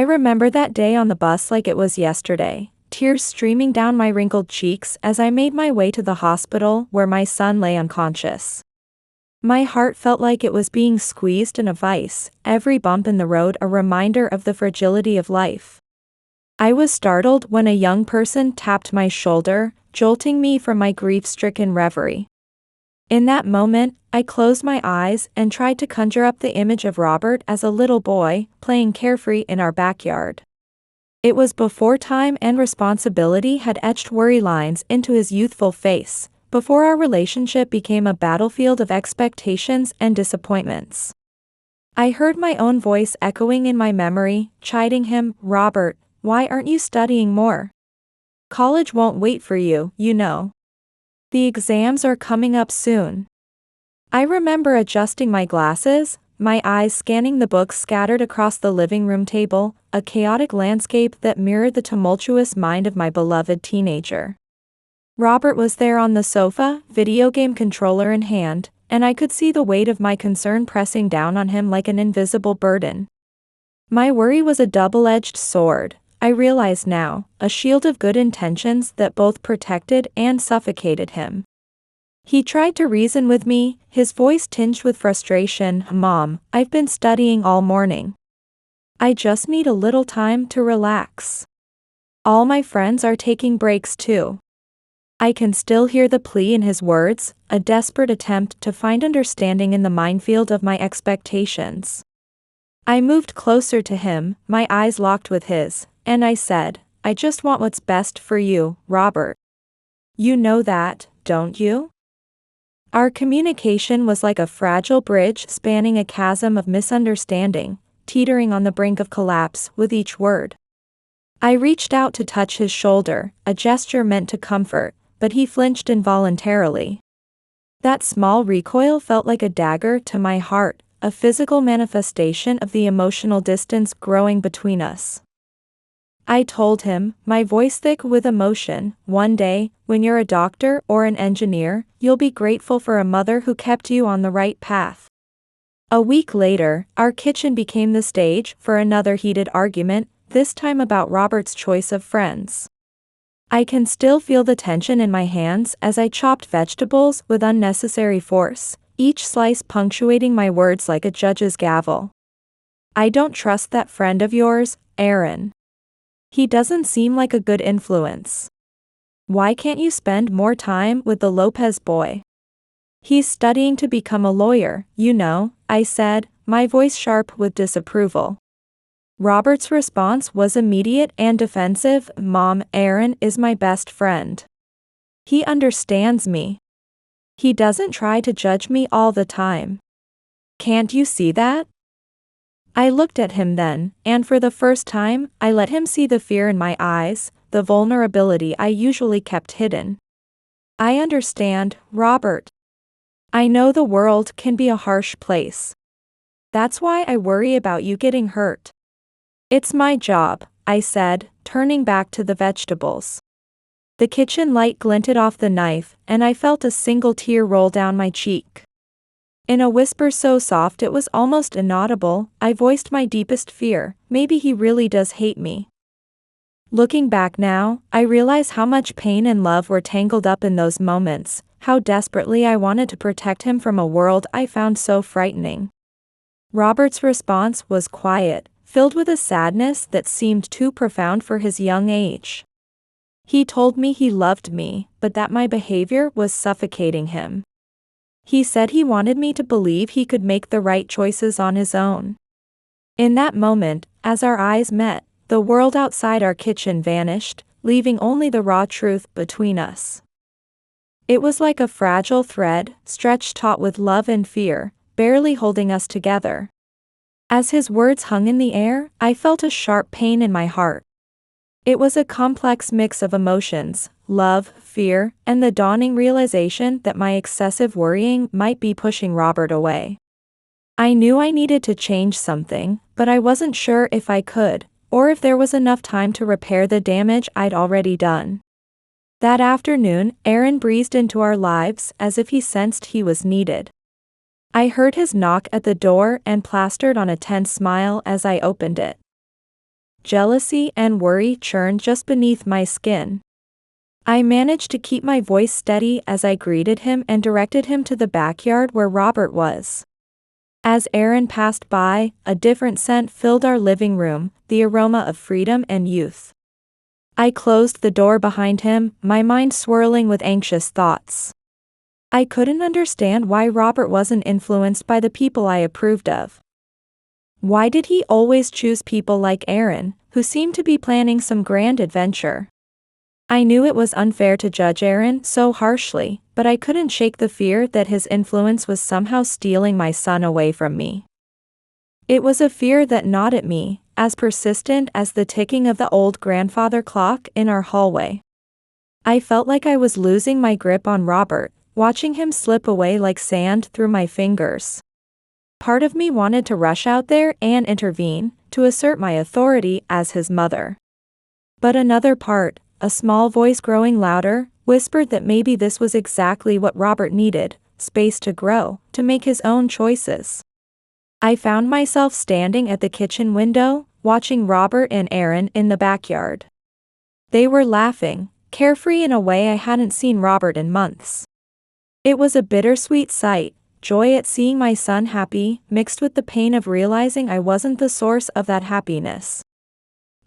remember that day on the bus like it was yesterday, tears streaming down my wrinkled cheeks as I made my way to the hospital where my son lay unconscious. My heart felt like it was being squeezed in a vice, every bump in the road a reminder of the fragility of life. I was startled when a young person tapped my shoulder, jolting me from my grief-stricken reverie. In that moment, I closed my eyes and tried to conjure up the image of Robert as a little boy, playing carefree in our backyard. It was before time and responsibility had etched worry lines into his youthful face, before our relationship became a battlefield of expectations and disappointments. I heard my own voice echoing in my memory, chiding him, "Robert, why aren't you studying more? College won't wait for you, you know. The exams are coming up soon." I remember adjusting my glasses, my eyes scanning the books scattered across the living room table, a chaotic landscape that mirrored the tumultuous mind of my beloved teenager. Robert was there on the sofa, video game controller in hand, and I could see the weight of my concern pressing down on him like an invisible burden. My worry was a double-edged sword, I realize now, a shield of good intentions that both protected and suffocated him. He tried to reason with me, his voice tinged with frustration. "Mom, I've been studying all morning. I just need a little time to relax. All my friends are taking breaks too." I can still hear the plea in his words, a desperate attempt to find understanding in the minefield of my expectations. I moved closer to him, my eyes locked with his, and I said, "I just want what's best for you, Robert. You know that, don't you?" Our communication was like a fragile bridge spanning a chasm of misunderstanding, teetering on the brink of collapse with each word. I reached out to touch his shoulder, a gesture meant to comfort, but he flinched involuntarily. That small recoil felt like a dagger to my heart, a physical manifestation of the emotional distance growing between us. I told him, my voice thick with emotion, "One day, when you're a doctor or an engineer, you'll be grateful for a mother who kept you on the right path." A week later, our kitchen became the stage for another heated argument, this time about Robert's choice of friends. I can still feel the tension in my hands as I chopped vegetables with unnecessary force, each slice punctuating my words like a judge's gavel. "I don't trust that friend of yours, Aaron. He doesn't seem like a good influence. Why can't you spend more time with the Lopez boy? He's studying to become a lawyer, you know," I said, my voice sharp with disapproval. Robert's response was immediate and defensive. "Mom, Aaron is my best friend. He understands me. He doesn't try to judge me all the time. Can't you see that?" I looked at him then, and for the first time, I let him see the fear in my eyes, the vulnerability I usually kept hidden. "I understand, Robert. I know the world can be a harsh place. That's why I worry about you getting hurt. It's my job," I said, turning back to the vegetables. The kitchen light glinted off the knife, and I felt a single tear roll down my cheek. In a whisper so soft it was almost inaudible, I voiced my deepest fear: maybe he really does hate me. Looking back now, I realize how much pain and love were tangled up in those moments, how desperately I wanted to protect him from a world I found so frightening. Robert's response was quiet, filled with a sadness that seemed too profound for his young age. He told me he loved me, but that my behavior was suffocating him. He said he wanted me to believe he could make the right choices on his own. In that moment, as our eyes met, the world outside our kitchen vanished, leaving only the raw truth between us. It was like a fragile thread, stretched taut with love and fear, barely holding us together. As his words hung in the air, I felt a sharp pain in my heart. It was a complex mix of emotions, love, fear, and the dawning realization that my excessive worrying might be pushing Robert away. I knew I needed to change something, but I wasn't sure if I could, or if there was enough time to repair the damage I'd already done. That afternoon, Aaron breezed into our lives as if he sensed he was needed. I heard his knock at the door and plastered on a tense smile as I opened it. jealousy and worry churned just beneath my skin. I managed to keep my voice steady as I greeted him and directed him to the backyard where Robert was. As Aaron passed by, a different scent filled our living room, the aroma of freedom and youth. I closed the door behind him, my mind swirling with anxious thoughts. I couldn't understand why Robert wasn't influenced by the people I approved of. Why did he always choose people like Aaron, who seemed to be planning some grand adventure? I knew it was unfair to judge Aaron so harshly, but I couldn't shake the fear that his influence was somehow stealing my son away from me. It was a fear that gnawed at me, as persistent as the ticking of the old grandfather clock in our hallway. I felt like I was losing my grip on Robert, watching him slip away like sand through my fingers. Part of me wanted to rush out there and intervene, to assert my authority as his mother. But another part, a small voice growing louder, whispered that maybe this was exactly what Robert needed, space to grow, to make his own choices. I found myself standing at the kitchen window, watching Robert and Aaron in the backyard. They were laughing, carefree in a way I hadn't seen Robert in months. It was a bittersweet sight, joy at seeing my son happy, mixed with the pain of realizing I wasn't the source of that happiness.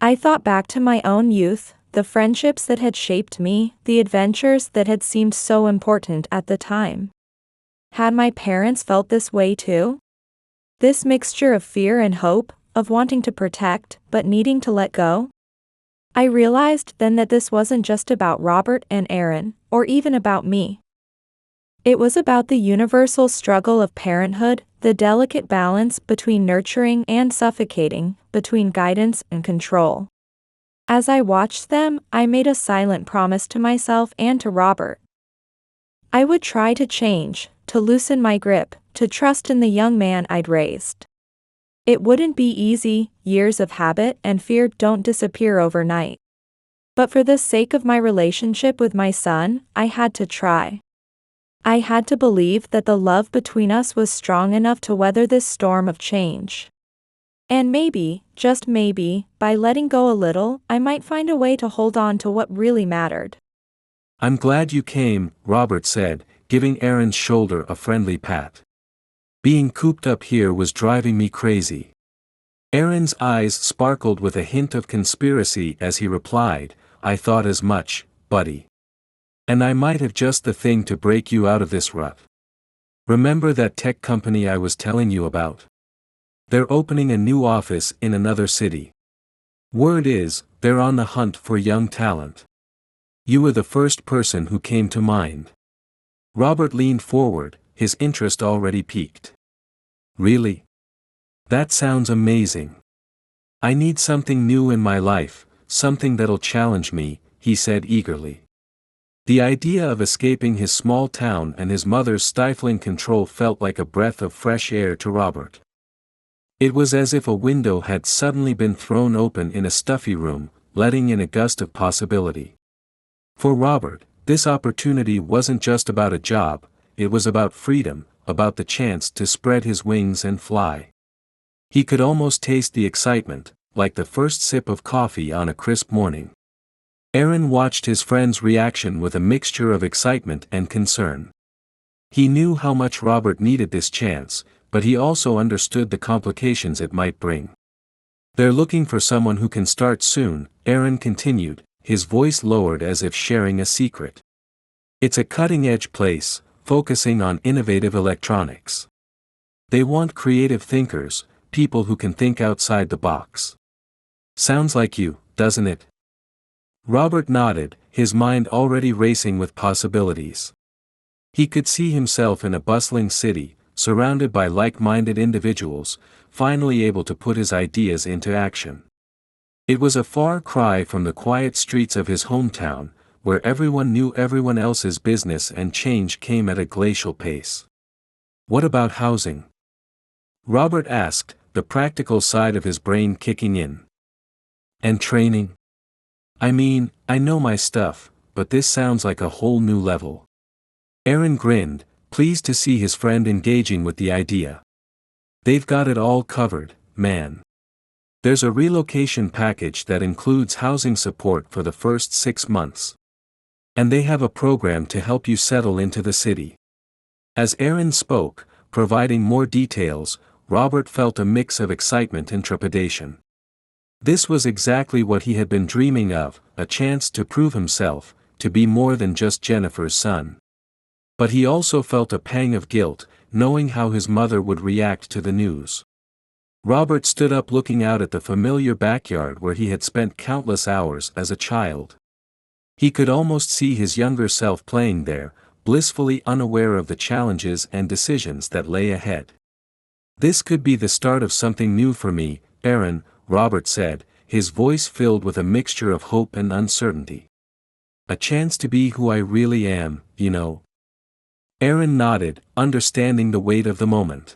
I thought back to my own youth, the friendships that had shaped me, the adventures that had seemed so important at the time. Had my parents felt this way too? This mixture of fear and hope, of wanting to protect, but needing to let go? I realized then that this wasn't just about Robert and Aaron, or even about me. It was about the universal struggle of parenthood, the delicate balance between nurturing and suffocating, between guidance and control. As I watched them, I made a silent promise to myself and to Robert. I would try to change, to loosen my grip, to trust in the young man I'd raised. It wouldn't be easy, years of habit and fear don't disappear overnight. But for the sake of my relationship with my son, I had to try. I had to believe that the love between us was strong enough to weather this storm of change. And maybe, just maybe, by letting go a little, I might find a way to hold on to what really mattered. "I'm glad you came," Robert said, giving Aaron's shoulder a friendly pat. "Being cooped up here was driving me crazy." Aaron's eyes sparkled with a hint of conspiracy as he replied, "I thought as much, buddy. And I might have just the thing to break you out of this rut. Remember that tech company I was telling you about? They're opening a new office in another city. Word is, they're on the hunt for young talent. You were the first person who came to mind." Robert leaned forward, his interest already piqued. "Really? That sounds amazing. I need something new in my life, something that'll challenge me," he said eagerly. The idea of escaping his small town and his mother's stifling control felt like a breath of fresh air to Robert. It was as if a window had suddenly been thrown open in a stuffy room, letting in a gust of possibility. For Robert, this opportunity wasn't just about a job, it was about freedom, about the chance to spread his wings and fly. He could almost taste the excitement, like the first sip of coffee on a crisp morning. Aaron watched his friend's reaction with a mixture of excitement and concern. He knew how much Robert needed this chance, but he also understood the complications it might bring. "They're looking for someone who can start soon," Aaron continued, his voice lowered as if sharing a secret. "It's a cutting-edge place, focusing on innovative electronics. They want creative thinkers, people who can think outside the box. Sounds like you, doesn't it?" Robert nodded, his mind already racing with possibilities. He could see himself in a bustling city, surrounded by like-minded individuals, finally able to put his ideas into action. It was a far cry from the quiet streets of his hometown, where everyone knew everyone else's business and change came at a glacial pace. "What about housing?" Robert asked, the practical side of his brain kicking in. "And training? I mean, I know my stuff, but this sounds like a whole new level." Aaron grinned, pleased to see his friend engaging with the idea. "They've got it all covered, man. There's a relocation package that includes housing support for the first 6 months. And they have a program to help you settle into the city. As Aaron spoke, providing more details, Robert felt a mix of excitement and trepidation. This was exactly what he had been dreaming of, a chance to prove himself, to be more than just Jennifer's son. But he also felt a pang of guilt, knowing how his mother would react to the news. Robert stood up looking out at the familiar backyard where he had spent countless hours as a child. He could almost see his younger self playing there, blissfully unaware of the challenges and decisions that lay ahead. "This could be the start of something new for me, Aaron," Robert said, his voice filled with a mixture of hope and uncertainty. "A chance to be who I really am, you know." Aaron nodded, understanding the weight of the moment.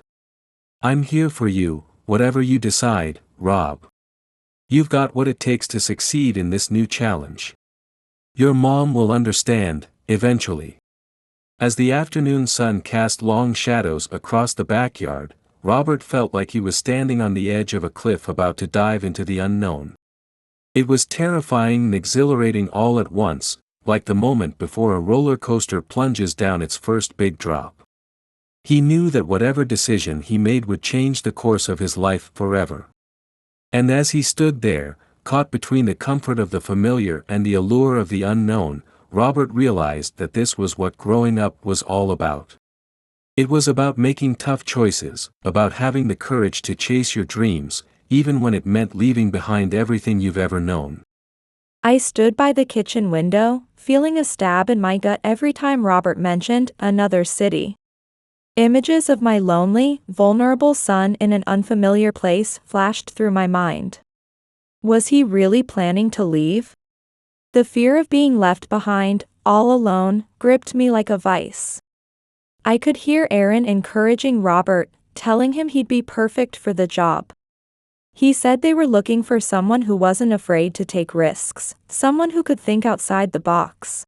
"I'm here for you, whatever you decide, Rob. You've got what it takes to succeed in this new challenge. Your mom will understand, eventually." As the afternoon sun cast long shadows across the backyard, Robert felt like he was standing on the edge of a cliff about to dive into the unknown. It was terrifying and exhilarating all at once, like the moment before a roller coaster plunges down its first big drop. He knew that whatever decision he made would change the course of his life forever. And as he stood there, caught between the comfort of the familiar and the allure of the unknown, Robert realized that this was what growing up was all about. It was about making tough choices, about having the courage to chase your dreams, even when it meant leaving behind everything you've ever known. I stood by the kitchen window, feeling a stab in my gut every time Robert mentioned another city. Images of my lonely, vulnerable son in an unfamiliar place flashed through my mind. Was he really planning to leave? The fear of being left behind, all alone, gripped me like a vice. I could hear Aaron encouraging Robert, telling him he'd be perfect for the job. He said they were looking for someone who wasn't afraid to take risks, someone who could think outside the box.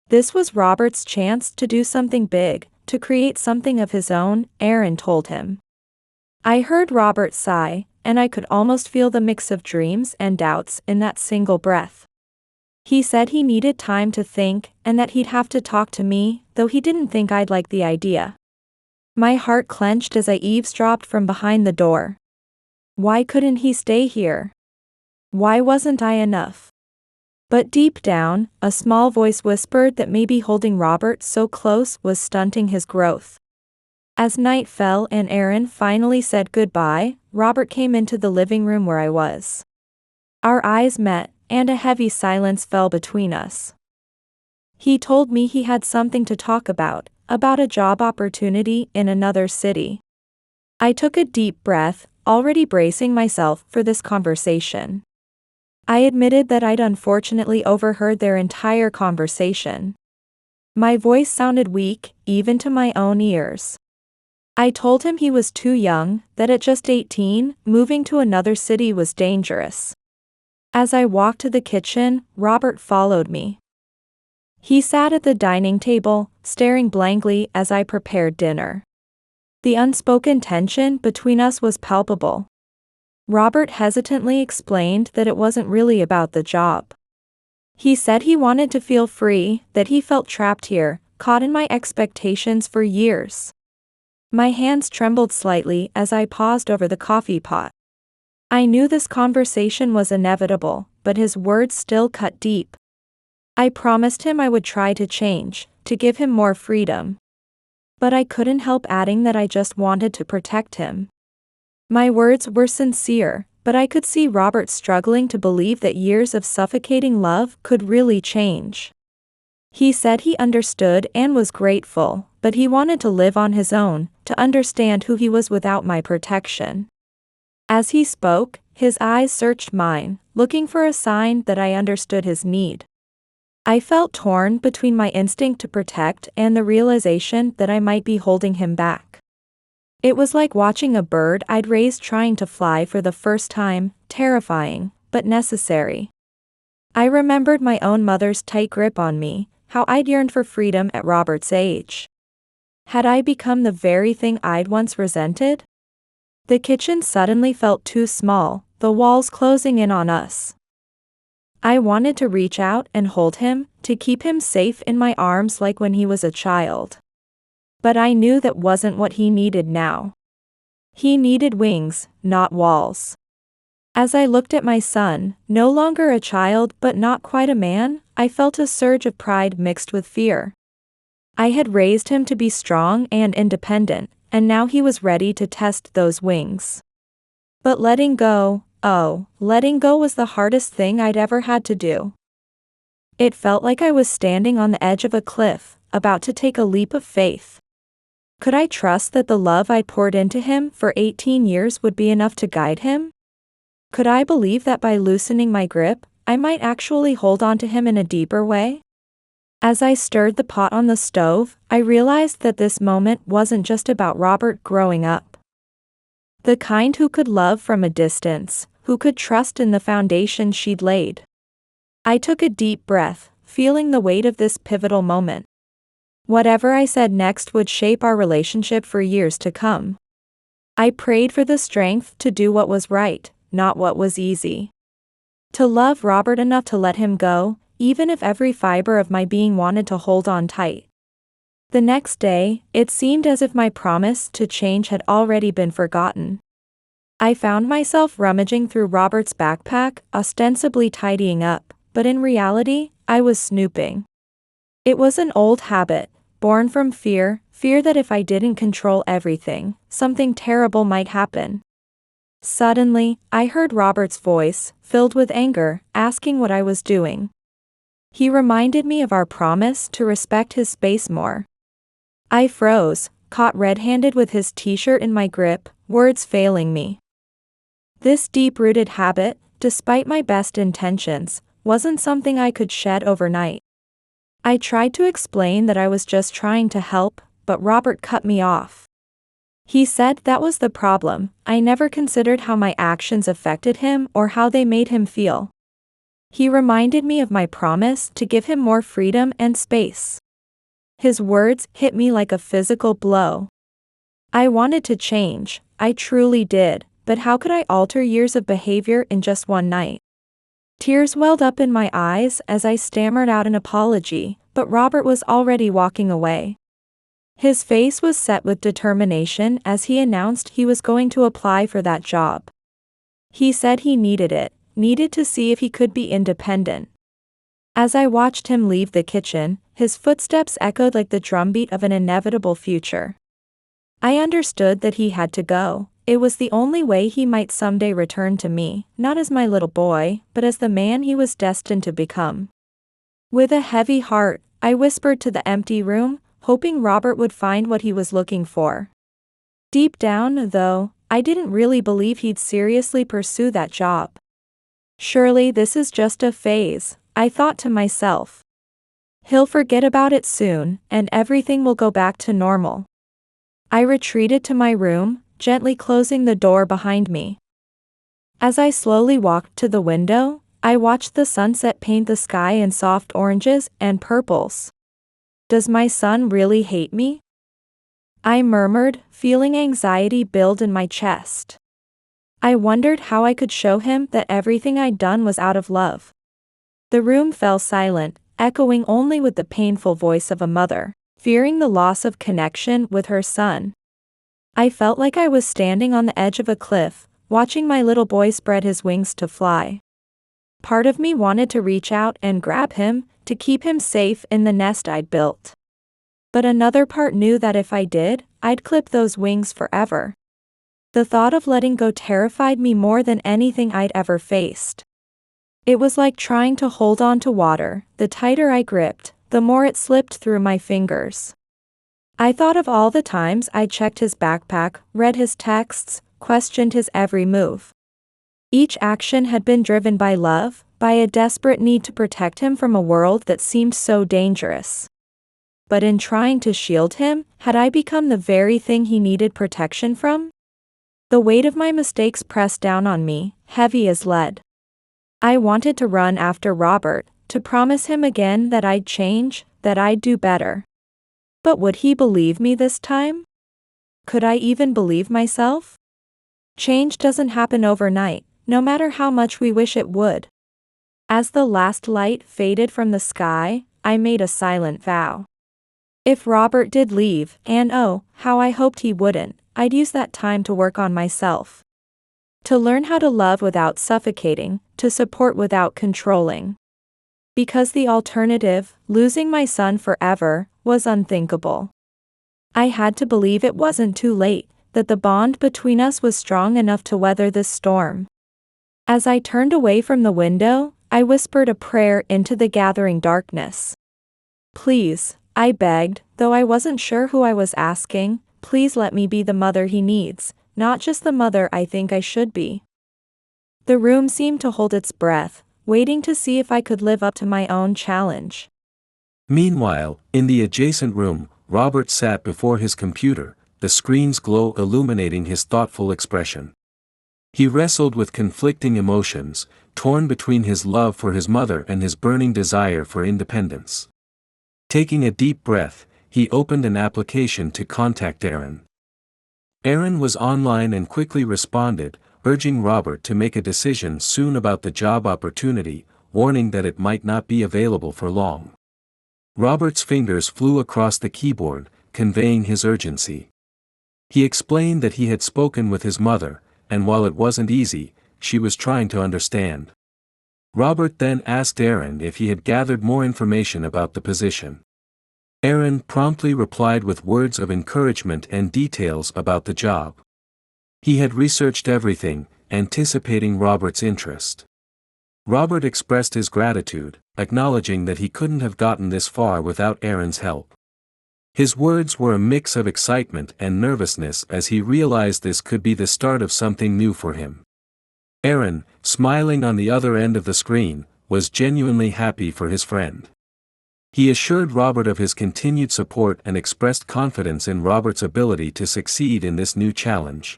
This was Robert's chance to do something big, to create something of his own, Aaron told him. I heard Robert sigh, and I could almost feel the mix of dreams and doubts in that single breath. He said he needed time to think, and that he'd have to talk to me, though he didn't think I'd like the idea. My heart clenched as I eavesdropped from behind the door. Why couldn't he stay here? Why wasn't I enough? But deep down, a small voice whispered that maybe holding Robert so close was stunting his growth. As night fell and Aaron finally said goodbye, Robert came into the living room where I was. Our eyes met, and a heavy silence fell between us. He told me he had something to talk about a job opportunity in another city. I took a deep breath, already bracing myself for this conversation. I admitted that I'd unfortunately overheard their entire conversation. My voice sounded weak, even to my own ears. I told him he was too young, that at just 18, moving to another city was dangerous. As I walked to the kitchen, Robert followed me. He sat at the dining table, staring blankly as I prepared dinner. The unspoken tension between us was palpable. Robert hesitantly explained that it wasn't really about the job. He said he wanted to feel free, that he felt trapped here, caught in my expectations for years. My hands trembled slightly as I paused over the coffee pot. I knew this conversation was inevitable, but his words still cut deep. I promised him I would try to change, to give him more freedom. But I couldn't help adding that I just wanted to protect him. My words were sincere, but I could see Robert struggling to believe that years of suffocating love could really change. He said he understood and was grateful, but he wanted to live on his own, to understand who he was without my protection. As he spoke, his eyes searched mine, looking for a sign that I understood his need. I felt torn between my instinct to protect and the realization that I might be holding him back. It was like watching a bird I'd raised trying to fly for the first time, terrifying, but necessary. I remembered my own mother's tight grip on me, how I'd yearned for freedom at Robert's age. Had I become the very thing I'd once resented? The kitchen suddenly felt too small, the walls closing in on us. I wanted to reach out and hold him, to keep him safe in my arms like when he was a child. But I knew that wasn't what he needed now. He needed wings, not walls. As I looked at my son, no longer a child but not quite a man, I felt a surge of pride mixed with fear. I had raised him to be strong and independent, and now he was ready to test those wings. But letting go was the hardest thing I'd ever had to do. It felt like I was standing on the edge of a cliff, about to take a leap of faith. Could I trust that the love I'd poured into him for 18 years would be enough to guide him? Could I believe that by loosening my grip, I might actually hold on to him in a deeper way? As I stirred the pot on the stove, I realized that this moment wasn't just about Robert growing up. The kind who could love from a distance, who could trust in the foundation she'd laid. I took a deep breath, feeling the weight of this pivotal moment. Whatever I said next would shape our relationship for years to come. I prayed for the strength to do what was right, not what was easy. To love Robert enough to let him go, even if every fiber of my being wanted to hold on tight. The next day, it seemed as if my promise to change had already been forgotten. I found myself rummaging through Robert's backpack, ostensibly tidying up, but in reality, I was snooping. It was an old habit, born from fear that if I didn't control everything, something terrible might happen. Suddenly, I heard Robert's voice, filled with anger, asking what I was doing. He reminded me of our promise to respect his space more. I froze, caught red-handed with his t-shirt in my grip, words failing me. This deep-rooted habit, despite my best intentions, wasn't something I could shed overnight. I tried to explain that I was just trying to help, but Robert cut me off. He said that was the problem, I never considered how my actions affected him or how they made him feel. He reminded me of my promise to give him more freedom and space. His words hit me like a physical blow. I wanted to change, I truly did, but how could I alter years of behavior in just one night? Tears welled up in my eyes as I stammered out an apology, but Robert was already walking away. His face was set with determination as he announced he was going to apply for that job. He said he needed it, needed to see if he could be independent. As I watched him leave the kitchen, his footsteps echoed like the drumbeat of an inevitable future. I understood that he had to go. It was the only way he might someday return to me, not as my little boy, but as the man he was destined to become. With a heavy heart, I whispered to the empty room, hoping Robert would find what he was looking for. Deep down, though, I didn't really believe he'd seriously pursue that job. Surely this is just a phase, I thought to myself. He'll forget about it soon, and everything will go back to normal. I retreated to my room, gently closing the door behind me. As I slowly walked to the window, I watched the sunset paint the sky in soft oranges and purples. Does my son really hate me? I murmured, feeling anxiety build in my chest. I wondered how I could show him that everything I'd done was out of love. The room fell silent, echoing only with the painful voice of a mother, fearing the loss of connection with her son. I felt like I was standing on the edge of a cliff, watching my little boy spread his wings to fly. Part of me wanted to reach out and grab him, to keep him safe in the nest I'd built. But another part knew that if I did, I'd clip those wings forever. The thought of letting go terrified me more than anything I'd ever faced. It was like trying to hold on to water. The tighter I gripped, the more it slipped through my fingers. I thought of all the times I'd checked his backpack, read his texts, questioned his every move. Each action had been driven by love, by a desperate need to protect him from a world that seemed so dangerous. But in trying to shield him, had I become the very thing he needed protection from? The weight of my mistakes pressed down on me, heavy as lead. I wanted to run after Robert, to promise him again that I'd change, that I'd do better. But would he believe me this time? Could I even believe myself? Change doesn't happen overnight, no matter how much we wish it would. As the last light faded from the sky, I made a silent vow. If Robert did leave, and oh, how I hoped he wouldn't, I'd use that time to work on myself. To learn how to love without suffocating, to support without controlling. Because the alternative, losing my son forever, was unthinkable. I had to believe it wasn't too late, that the bond between us was strong enough to weather this storm. As I turned away from the window, I whispered a prayer into the gathering darkness. Please, I begged, though I wasn't sure who I was asking, please let me be the mother he needs, not just the mother I think I should be. The room seemed to hold its breath, waiting to see if I could live up to my own challenge. Meanwhile, in the adjacent room, Robert sat before his computer, the screen's glow illuminating his thoughtful expression. He wrestled with conflicting emotions, torn between his love for his mother and his burning desire for independence. Taking a deep breath, he opened an application to contact Aaron. Aaron was online and quickly responded, urging Robert to make a decision soon about the job opportunity, warning that it might not be available for long. Robert's fingers flew across the keyboard, conveying his urgency. He explained that he had spoken with his mother, and while it wasn't easy, she was trying to understand. Robert then asked Aaron if he had gathered more information about the position. Aaron promptly replied with words of encouragement and details about the job. He had researched everything, anticipating Robert's interest. Robert expressed his gratitude, acknowledging that he couldn't have gotten this far without Aaron's help. His words were a mix of excitement and nervousness as he realized this could be the start of something new for him. Aaron, smiling on the other end of the screen, was genuinely happy for his friend. He assured Robert of his continued support and expressed confidence in Robert's ability to succeed in this new challenge.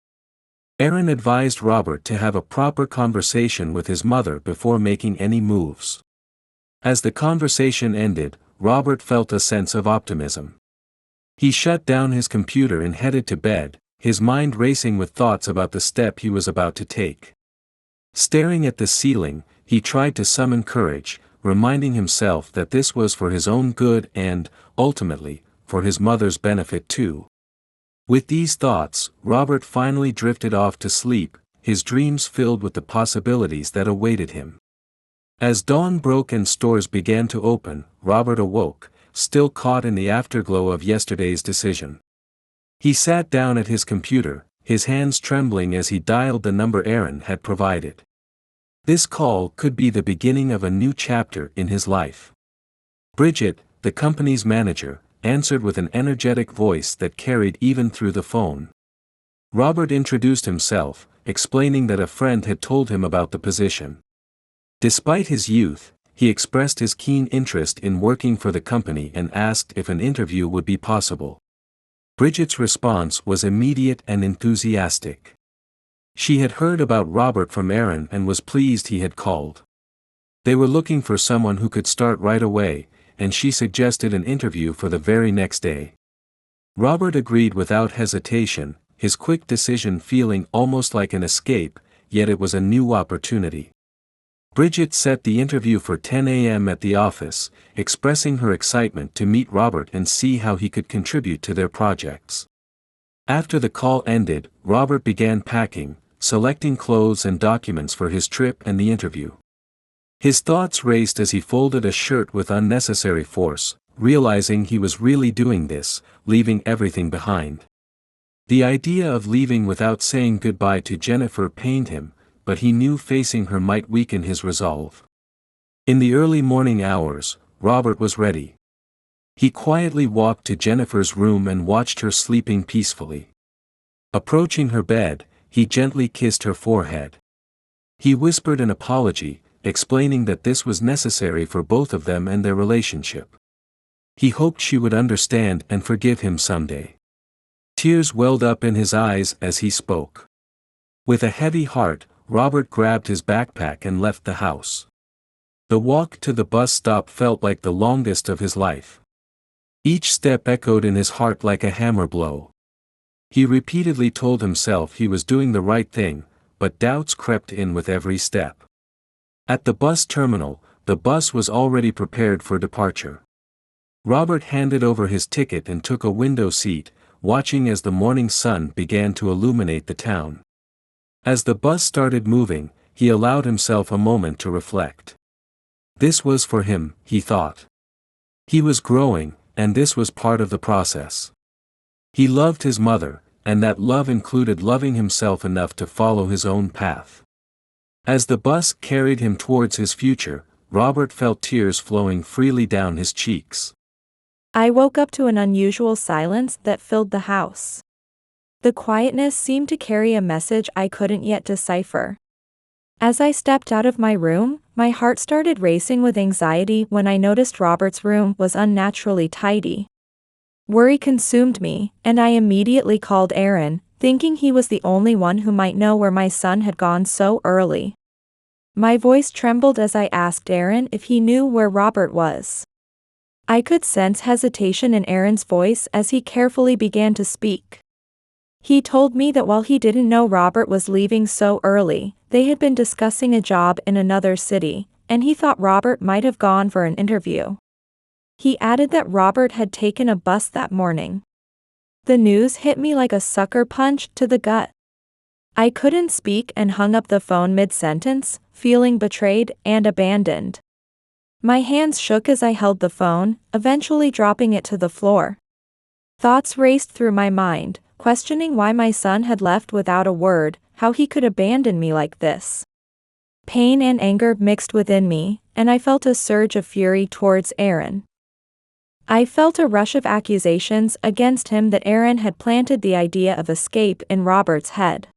Aaron advised Robert to have a proper conversation with his mother before making any moves. As the conversation ended, Robert felt a sense of optimism. He shut down his computer and headed to bed, his mind racing with thoughts about the step he was about to take. Staring at the ceiling, he tried to summon courage, reminding himself that this was for his own good and, ultimately, for his mother's benefit too. With these thoughts, Robert finally drifted off to sleep, his dreams filled with the possibilities that awaited him. As dawn broke and stores began to open, Robert awoke, still caught in the afterglow of yesterday's decision. He sat down at his computer, his hands trembling as he dialed the number Aaron had provided. This call could be the beginning of a new chapter in his life. Bridget, the company's manager, answered with an energetic voice that carried even through the phone. Robert introduced himself, explaining that a friend had told him about the position. Despite his youth, he expressed his keen interest in working for the company and asked if an interview would be possible. Bridget's response was immediate and enthusiastic. She had heard about Robert from Aaron and was pleased he had called. They were looking for someone who could start right away, and she suggested an interview for the very next day. Robert agreed without hesitation, his quick decision feeling almost like an escape, yet it was a new opportunity. Bridget set the interview for 10 a.m. at the office, expressing her excitement to meet Robert and see how he could contribute to their projects. After the call ended, Robert began packing, selecting clothes and documents for his trip and the interview. His thoughts raced as he folded a shirt with unnecessary force, realizing he was really doing this, leaving everything behind. The idea of leaving without saying goodbye to Jennifer pained him, but he knew facing her might weaken his resolve. In the early morning hours, Robert was ready. He quietly walked to Jennifer's room and watched her sleeping peacefully. Approaching her bed, he gently kissed her forehead. He whispered an apology, explaining that this was necessary for both of them and their relationship. He hoped she would understand and forgive him someday. Tears welled up in his eyes as he spoke. With a heavy heart, Robert grabbed his backpack and left the house. The walk to the bus stop felt like the longest of his life. Each step echoed in his heart like a hammer blow. He repeatedly told himself he was doing the right thing, but doubts crept in with every step. At the bus terminal, the bus was already prepared for departure. Robert handed over his ticket and took a window seat, watching as the morning sun began to illuminate the town. As the bus started moving, he allowed himself a moment to reflect. This was for him, he thought. He was growing, and this was part of the process. He loved his mother, and that love included loving himself enough to follow his own path. As the bus carried him towards his future, Robert felt tears flowing freely down his cheeks. I woke up to an unusual silence that filled the house. The quietness seemed to carry a message I couldn't yet decipher. As I stepped out of my room, my heart started racing with anxiety when I noticed Robert's room was unnaturally tidy. Worry consumed me, and I immediately called Aaron, thinking he was the only one who might know where my son had gone so early. My voice trembled as I asked Aaron if he knew where Robert was. I could sense hesitation in Aaron's voice as he carefully began to speak. He told me that while he didn't know Robert was leaving so early, they had been discussing a job in another city, and he thought Robert might have gone for an interview. He added that Robert had taken a bus that morning. The news hit me like a sucker punch to the gut. I couldn't speak and hung up the phone mid-sentence, feeling betrayed and abandoned. My hands shook as I held the phone, eventually dropping it to the floor. Thoughts raced through my mind, questioning why my son had left without a word, how he could abandon me like this. Pain and anger mixed within me, and I felt a surge of fury towards Aaron. I felt a rush of accusations against him that Aaron had planted the idea of escape in Robert's head.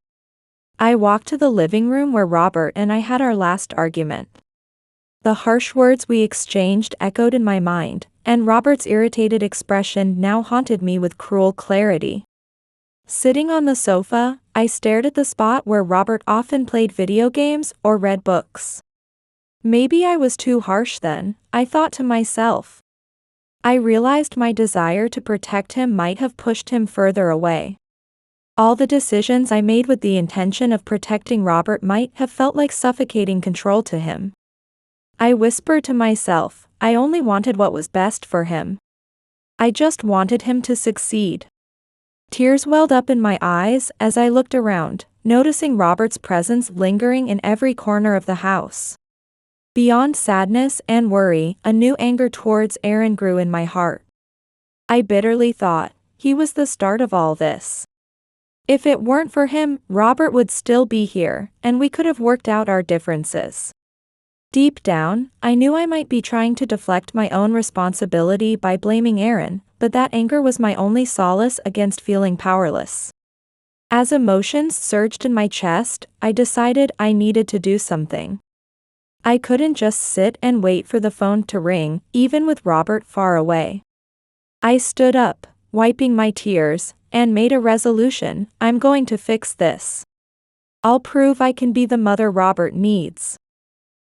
I walked to the living room where Robert and I had our last argument. The harsh words we exchanged echoed in my mind, and Robert's irritated expression now haunted me with cruel clarity. Sitting on the sofa, I stared at the spot where Robert often played video games or read books. Maybe I was too harsh then, I thought to myself. I realized my desire to protect him might have pushed him further away. All the decisions I made with the intention of protecting Robert might have felt like suffocating control to him. I whispered to myself, I only wanted what was best for him. I just wanted him to succeed. Tears welled up in my eyes as I looked around, noticing Robert's presence lingering in every corner of the house. Beyond sadness and worry, a new anger towards Aaron grew in my heart. I bitterly thought, he was the start of all this. If it weren't for him, Robert would still be here, and we could have worked out our differences. Deep down, I knew I might be trying to deflect my own responsibility by blaming Aaron, but that anger was my only solace against feeling powerless. As emotions surged in my chest, I decided I needed to do something. I couldn't just sit and wait for the phone to ring, even with Robert far away. I stood up, wiping my tears, and made a resolution, I'm going to fix this. I'll prove I can be the mother Robert needs.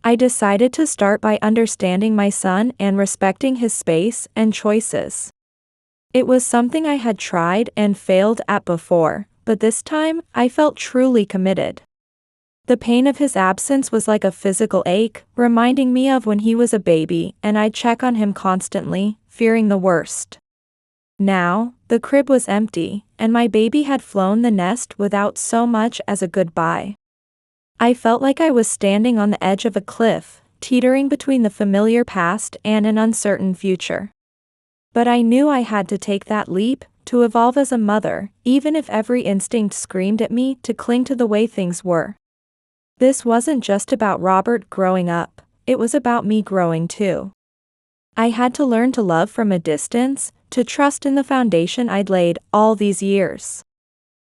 I decided to start by understanding my son and respecting his space and choices. It was something I had tried and failed at before, but this time, I felt truly committed. The pain of his absence was like a physical ache, reminding me of when he was a baby, and I'd check on him constantly, fearing the worst. Now, the crib was empty, and my baby had flown the nest without so much as a goodbye. I felt like I was standing on the edge of a cliff, teetering between the familiar past and an uncertain future. But I knew I had to take that leap, to evolve as a mother, even if every instinct screamed at me to cling to the way things were. This wasn't just about Robert growing up, it was about me growing too. I had to learn to love from a distance, to trust in the foundation I'd laid all these years.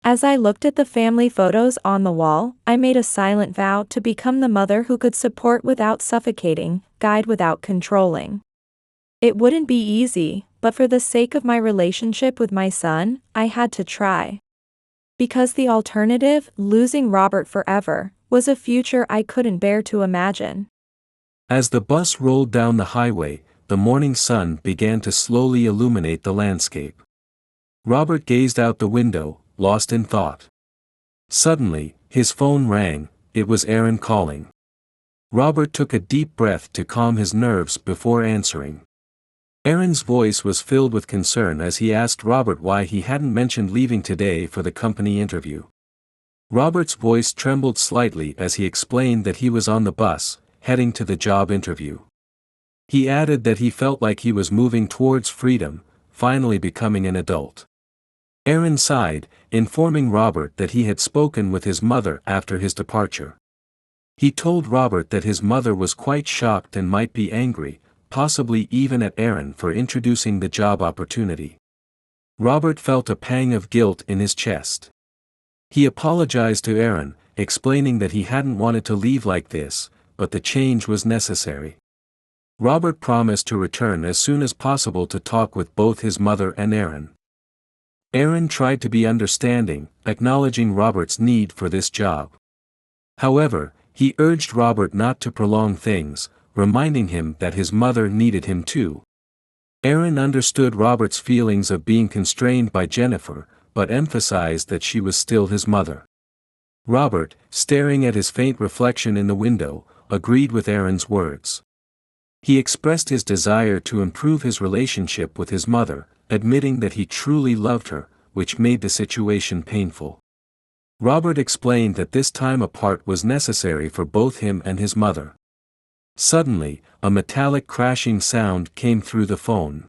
As I looked at the family photos on the wall, I made a silent vow to become the mother who could support without suffocating, guide without controlling. It wouldn't be easy, but for the sake of my relationship with my son, I had to try. Because the alternative, losing Robert forever, was a future I couldn't bear to imagine. As the bus rolled down the highway, the morning sun began to slowly illuminate the landscape. Robert gazed out the window, lost in thought. Suddenly, His phone rang. It was Aaron calling. Robert took a deep breath to calm his nerves before answering. Aaron's voice was filled with concern as he asked Robert why he hadn't mentioned leaving today for the company interview. Robert's voice trembled slightly as he explained that he was on the bus, heading to the job interview. He added that he felt like he was moving towards freedom, finally becoming an adult. Aaron sighed, informing Robert that he had spoken with his mother after his departure. He told Robert that his mother was quite shocked and might be angry, possibly even at Aaron for introducing the job opportunity. Robert felt a pang of guilt in his chest. He apologized to Aaron, explaining that he hadn't wanted to leave like this, but the change was necessary. Robert promised to return as soon as possible to talk with both his mother and Aaron. Aaron tried to be understanding, acknowledging Robert's need for this job. However, he urged Robert not to prolong things, reminding him that his mother needed him too. Aaron understood Robert's feelings of being constrained by Jennifer, but emphasized that she was still his mother. Robert, staring at his faint reflection in the window, agreed with Aaron's words. He expressed his desire to improve his relationship with his mother, admitting that he truly loved her, which made the situation painful. Robert explained that this time apart was necessary for both him and his mother. Suddenly, a metallic crashing sound came through the phone.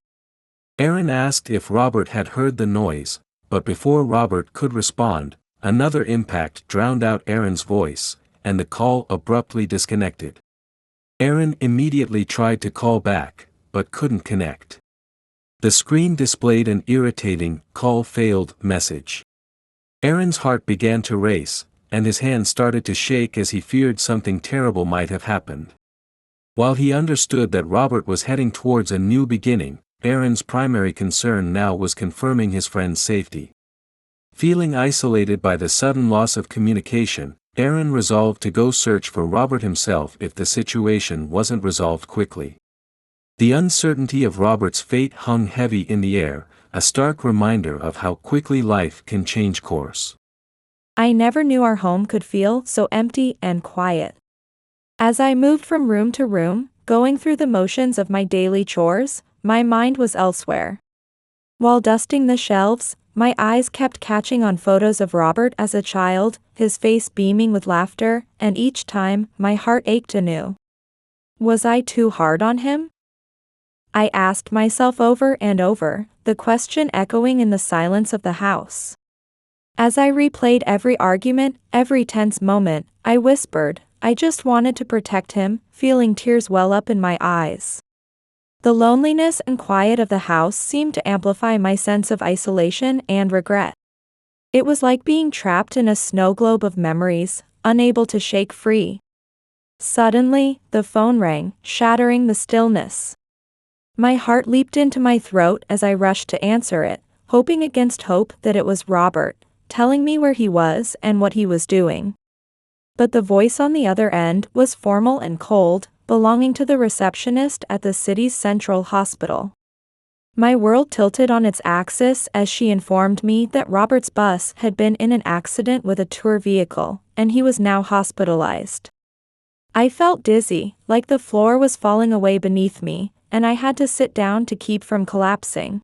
Aaron asked if Robert had heard the noise, but before Robert could respond, another impact drowned out Aaron's voice, and the call abruptly disconnected. Aaron immediately tried to call back, but couldn't connect. The screen displayed an irritating, "call failed" message. Aaron's heart began to race, and his hands started to shake as he feared something terrible might have happened. While he understood that Robert was heading towards a new beginning, Aaron's primary concern now was confirming his friend's safety. Feeling isolated by the sudden loss of communication, Aaron resolved to go search for Robert himself if the situation wasn't resolved quickly. The uncertainty of Robert's fate hung heavy in the air, a stark reminder of how quickly life can change course. I never knew our home could feel so empty and quiet. As I moved from room to room, going through the motions of my daily chores, my mind was elsewhere. While dusting the shelves, my eyes kept catching on photos of Robert as a child, his face beaming with laughter, and each time, my heart ached anew. Was I too hard on him? I asked myself over and over, the question echoing in the silence of the house. As I replayed every argument, every tense moment, I whispered, I just wanted to protect him, feeling tears well up in my eyes. The loneliness and quiet of the house seemed to amplify my sense of isolation and regret. It was like being trapped in a snow globe of memories, unable to shake free. Suddenly, the phone rang, shattering the stillness. My heart leaped into my throat as I rushed to answer it, hoping against hope that it was Robert, telling me where he was and what he was doing. But the voice on the other end was formal and cold, belonging to the receptionist at the city's central hospital. My world tilted on its axis as she informed me that Robert's bus had been in an accident with a tour vehicle, and he was now hospitalized. I felt dizzy, like the floor was falling away beneath me, and I had to sit down to keep from collapsing.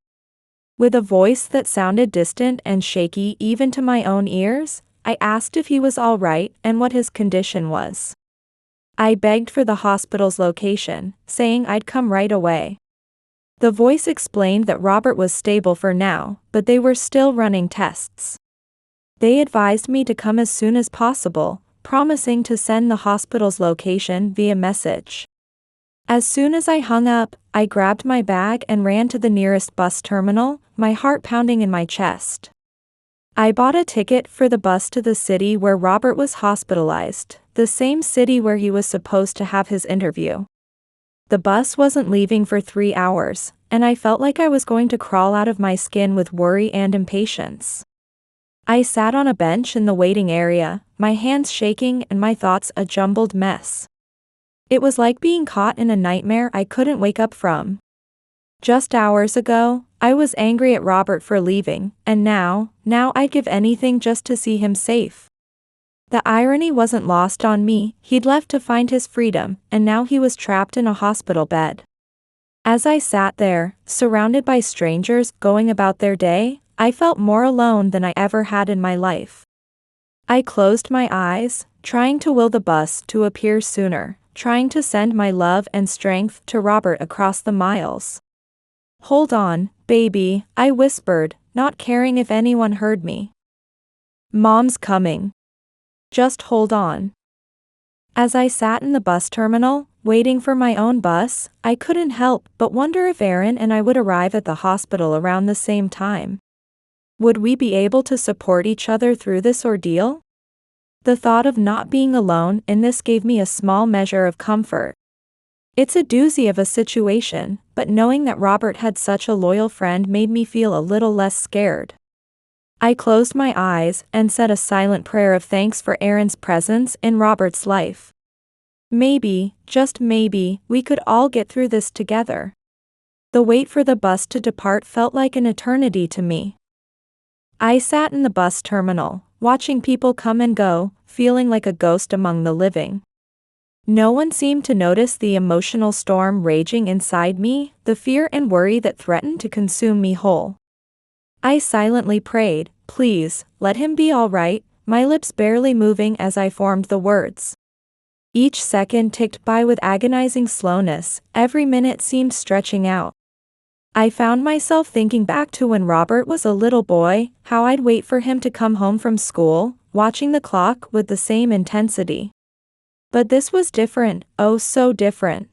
With a voice that sounded distant and shaky even to my own ears, I asked if he was all right and what his condition was. I begged for the hospital's location, saying I'd come right away. The voice explained that Robert was stable for now, but they were still running tests. They advised me to come as soon as possible, promising to send the hospital's location via message. As soon as I hung up, I grabbed my bag and ran to the nearest bus terminal, my heart pounding in my chest. I bought a ticket for the bus to the city where Robert was hospitalized, the same city where he was supposed to have his interview. The bus wasn't leaving for 3 hours, and I felt like I was going to crawl out of my skin with worry and impatience. I sat on a bench in the waiting area, my hands shaking and my thoughts a jumbled mess. It was like being caught in a nightmare I couldn't wake up from. Just hours ago, I was angry at Robert for leaving, and now I'd give anything just to see him safe. The irony wasn't lost on me. He'd left to find his freedom, and now he was trapped in a hospital bed. As I sat there, surrounded by strangers going about their day, I felt more alone than I ever had in my life. I closed my eyes, trying to will the bus to appear sooner, trying to send my love and strength to Robert across the miles. "Hold on, baby," I whispered, not caring if anyone heard me. "Mom's coming. Just hold on." As I sat in the bus terminal, waiting for my own bus, I couldn't help but wonder if Aaron and I would arrive at the hospital around the same time. Would we be able to support each other through this ordeal? The thought of not being alone in this gave me a small measure of comfort. It's a doozy of a situation, but knowing that Robert had such a loyal friend made me feel a little less scared. I closed my eyes and said a silent prayer of thanks for Aaron's presence in Robert's life. Maybe, just maybe, we could all get through this together. The wait for the bus to depart felt like an eternity to me. I sat in the bus terminal, watching people come and go, feeling like a ghost among the living. No one seemed to notice the emotional storm raging inside me, the fear and worry that threatened to consume me whole. I silently prayed, "Please, let him be all right," my lips barely moving as I formed the words. Each second ticked by with agonizing slowness, every minute seemed stretching out. I found myself thinking back to when Robert was a little boy, how I'd wait for him to come home from school, watching the clock with the same intensity. But this was different, oh so different.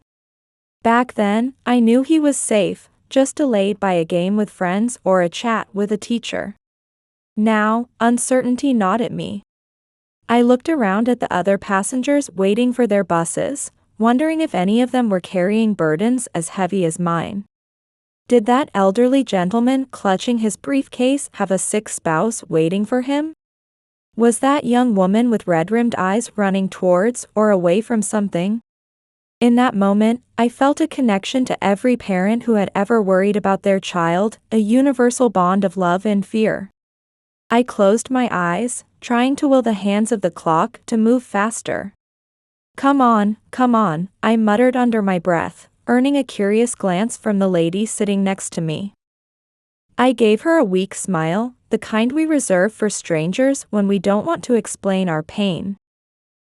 Back then, I knew he was safe, just delayed by a game with friends or a chat with a teacher. Now, uncertainty gnawed at me. I looked around at the other passengers waiting for their buses, wondering if any of them were carrying burdens as heavy as mine. Did that elderly gentleman clutching his briefcase have a sick spouse waiting for him? Was that young woman with red-rimmed eyes running towards or away from something? In that moment, I felt a connection to every parent who had ever worried about their child, a universal bond of love and fear. I closed my eyes, trying to will the hands of the clock to move faster. Come on," I muttered under my breath, earning a curious glance from the lady sitting next to me. I gave her a weak smile, the kind we reserve for strangers when we don't want to explain our pain.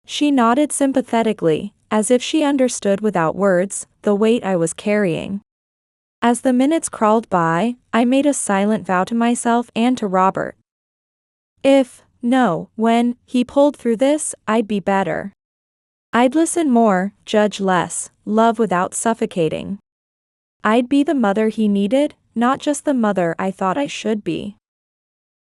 She nodded sympathetically, as if she understood without words the weight I was carrying. As the minutes crawled by, I made a silent vow to myself and to Robert. When he pulled through this, I'd be better. I'd listen more, judge less, love without suffocating. I'd be the mother he needed, not just the mother I thought I should be.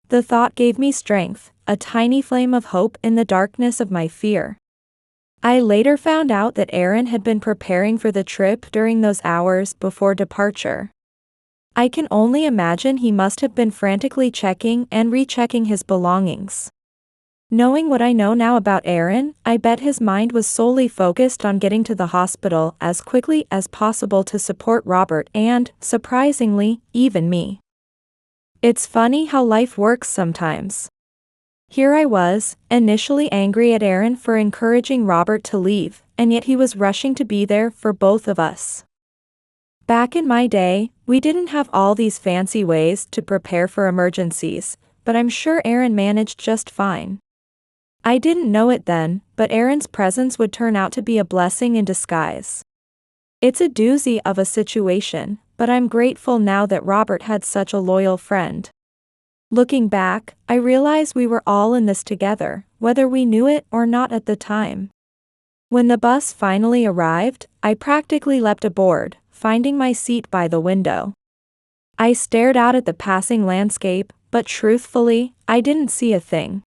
The thought gave me strength, a tiny flame of hope in the darkness of my fear. I later found out that Aaron had been preparing for the trip during those hours before departure. I can only imagine he must have been frantically checking and rechecking his belongings. Knowing what I know now about Aaron, I bet his mind was solely focused on getting to the hospital as quickly as possible to support Robert and, surprisingly, even me. It's funny how life works sometimes. Here I was, initially angry at Aaron for encouraging Robert to leave, and yet he was rushing to be there for both of us. Back in my day, we didn't have all these fancy ways to prepare for emergencies, but I'm sure Aaron managed just fine. I didn't know it then, but Aaron's presence would turn out to be a blessing in disguise. It's a doozy of a situation, but I'm grateful now that Robert had such a loyal friend. Looking back, I realize we were all in this together, whether we knew it or not at the time. When the bus finally arrived, I practically leapt aboard, finding my seat by the window. I stared out at the passing landscape, but truthfully, I didn't see a thing.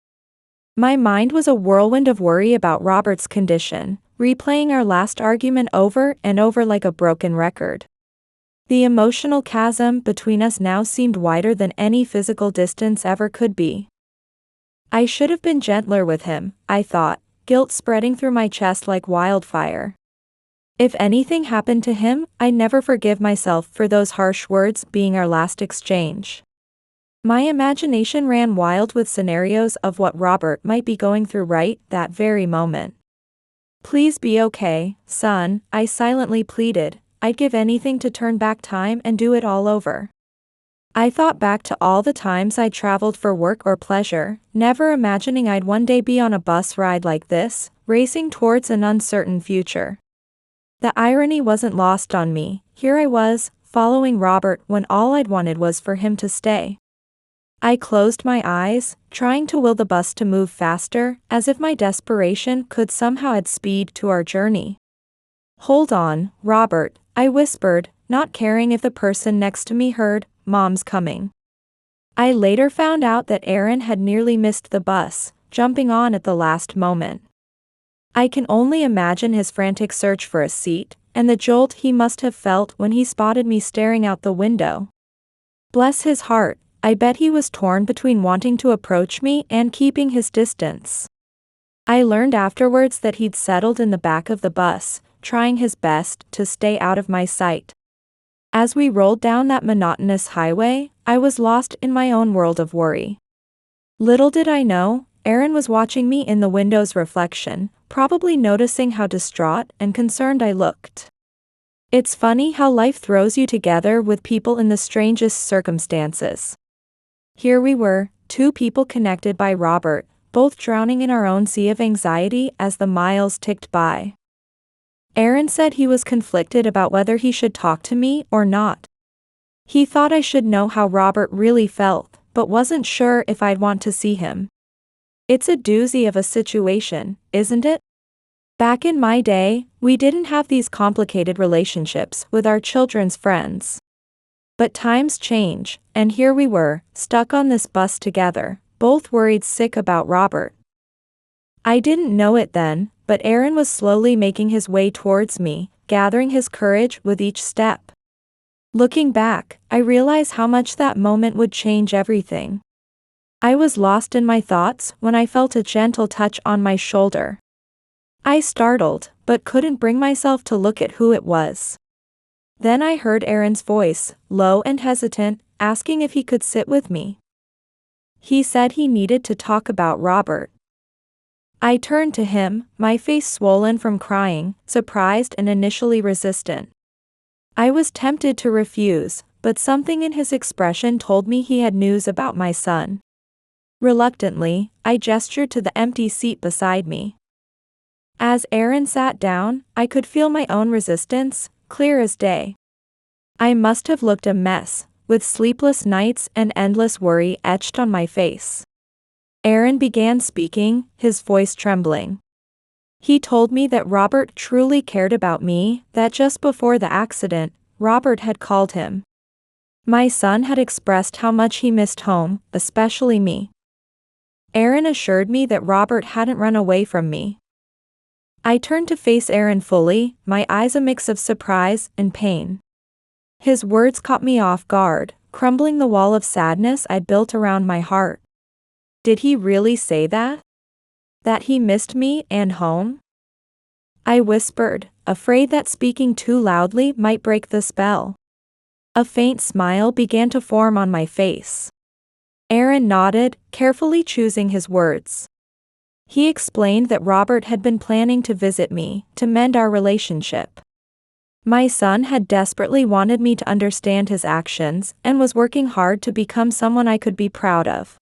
My mind was a whirlwind of worry about Robert's condition, replaying our last argument over and over like a broken record. The emotional chasm between us now seemed wider than any physical distance ever could be. I should have been gentler with him, I thought, guilt spreading through my chest like wildfire. If anything happened to him, I'd never forgive myself for those harsh words being our last exchange. My imagination ran wild with scenarios of what Robert might be going through right that very moment. "Please be okay, son," I silently pleaded. I'd give anything to turn back time and do it all over. I thought back to all the times I'd traveled for work or pleasure, never imagining I'd one day be on a bus ride like this, racing towards an uncertain future. The irony wasn't lost on me. Here I was, following Robert when all I'd wanted was for him to stay. I closed my eyes, trying to will the bus to move faster, as if my desperation could somehow add speed to our journey. "Hold on, Robert," I whispered, not caring if the person next to me heard. "Mom's coming." I later found out that Aaron had nearly missed the bus, jumping on at the last moment. I can only imagine his frantic search for a seat, and the jolt he must have felt when he spotted me staring out the window. Bless his heart, I bet he was torn between wanting to approach me and keeping his distance. I learned afterwards that he'd settled in the back of the bus, trying his best to stay out of my sight. As we rolled down that monotonous highway, I was lost in my own world of worry. Little did I know, Aaron was watching me in the window's reflection, probably noticing how distraught and concerned I looked. It's funny how life throws you together with people in the strangest circumstances. Here we were, two people connected by Robert, both drowning in our own sea of anxiety as the miles ticked by. Aaron said he was conflicted about whether he should talk to me or not. He thought I should know how Robert really felt, but wasn't sure if I'd want to see him. It's a doozy of a situation, isn't it? Back in my day, we didn't have these complicated relationships with our children's friends. But times change, and here we were, stuck on this bus together, both worried sick about Robert. I didn't know it then, but Aaron was slowly making his way towards me, gathering his courage with each step. Looking back, I realize how much that moment would change everything. I was lost in my thoughts when I felt a gentle touch on my shoulder. I startled, but couldn't bring myself to look at who it was. Then I heard Aaron's voice, low and hesitant, asking if he could sit with me. He said he needed to talk about Robert. I turned to him, my face swollen from crying, surprised and initially resistant. I was tempted to refuse, but something in his expression told me he had news about my son. Reluctantly, I gestured to the empty seat beside me. As Aaron sat down, I could feel my own resistance, clear as day. I must have looked a mess, with sleepless nights and endless worry etched on my face. Aaron began speaking, his voice trembling. He told me that Robert truly cared about me, that just before the accident, Robert had called him. My son had expressed how much he missed home, especially me. Aaron assured me that Robert hadn't run away from me. I turned to face Aaron fully, my eyes a mix of surprise and pain. His words caught me off guard, crumbling the wall of sadness I'd built around my heart. Did he really say that? That he missed me and home? I whispered, afraid that speaking too loudly might break the spell. A faint smile began to form on my face. Aaron nodded, carefully choosing his words. He explained that Robert had been planning to visit me, to mend our relationship. My son had desperately wanted me to understand his actions and was working hard to become someone I could be proud of.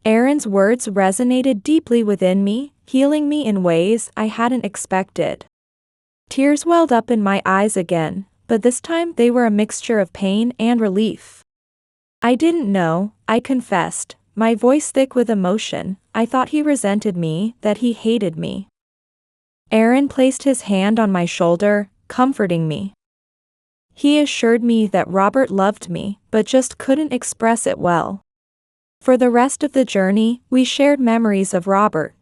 Aaron's words resonated deeply within me, healing me in ways I hadn't expected. Tears welled up in my eyes again, but this time they were a mixture of pain and relief. I didn't know, I confessed, my voice thick with emotion. I thought he resented me, that he hated me. Aaron placed his hand on my shoulder, comforting me. He assured me that Robert loved me, but just couldn't express it well. For the rest of the journey, we shared memories of Robert.